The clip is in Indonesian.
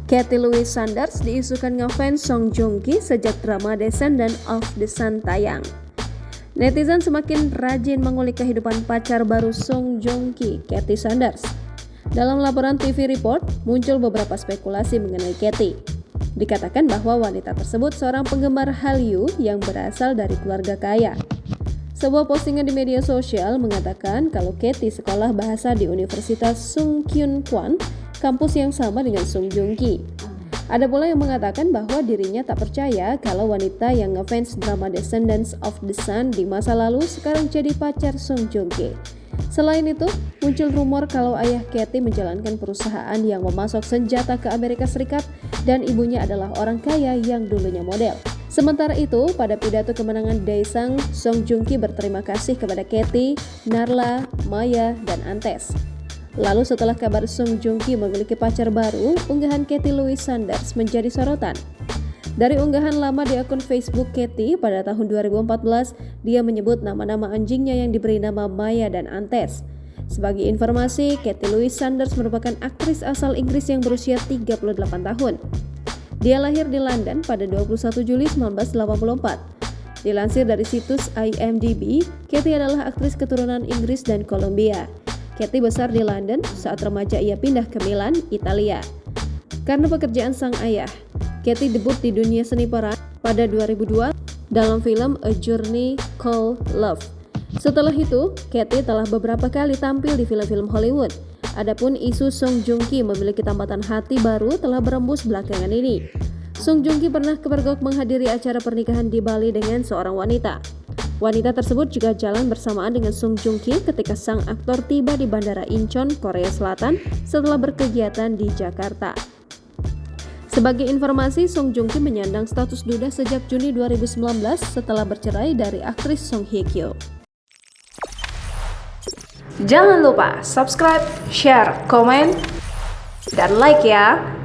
Katie Louise Sanders diisukan ngefans Song Joong Ki sejak drama Descendant of the Sun tayang. Netizen semakin rajin mengulik kehidupan pacar baru Song Joong Ki, Katie Sanders. Dalam laporan TV Report, muncul beberapa spekulasi mengenai Katie. Dikatakan bahwa wanita tersebut seorang penggemar Hallyu yang berasal dari keluarga kaya. Sebuah postingan di media sosial mengatakan kalau Katie sekolah bahasa di Universitas Sung Kyun Kwan, kampus yang sama dengan Song Joong Ki. Ada pula yang mengatakan bahwa dirinya tak percaya kalau wanita yang ngefans drama Descendants of the Sun di masa lalu sekarang jadi pacar Song Joong Ki. Selain itu, muncul rumor kalau ayah Katie menjalankan perusahaan yang memasok senjata ke Amerika Serikat dan ibunya adalah orang kaya yang dulunya model. Sementara itu, pada pidato kemenangan Daesang, Song Joong Ki berterima kasih kepada Katie, Narla, Maya, dan Antes. Lalu setelah kabar Song Joong Ki memiliki pacar baru, unggahan Katie Louise Sanders menjadi sorotan. Dari unggahan lama di akun Facebook Katie pada tahun 2014, dia menyebut nama-nama anjingnya yang diberi nama Maya dan Antes. Sebagai informasi, Katie Louise Sanders merupakan aktris asal Inggris yang berusia 38 tahun. Dia lahir di London pada 21 Juli 1984. Dilansir dari situs IMDb, Katie adalah aktris keturunan Inggris dan Kolombia. Katie besar di London, saat remaja ia pindah ke Milan, Italia. Karena pekerjaan sang ayah, Katie debut di dunia seni peran pada 2002 dalam film A Journey Called Love. Setelah itu, Katie telah beberapa kali tampil di film-film Hollywood. Adapun isu Song Joong Ki memiliki tambatan hati baru telah berembus belakangan ini. Song Joong Ki pernah kepergok menghadiri acara pernikahan di Bali dengan seorang wanita. Wanita tersebut juga jalan bersamaan dengan Song Joong Ki ketika sang aktor tiba di Bandara Incheon, Korea Selatan setelah berkegiatan di Jakarta. Sebagai informasi, Song Joong Ki menyandang status duda sejak Juni 2019 setelah bercerai dari aktris Song Hye Kyo. Jangan lupa subscribe, share, komen, dan like ya!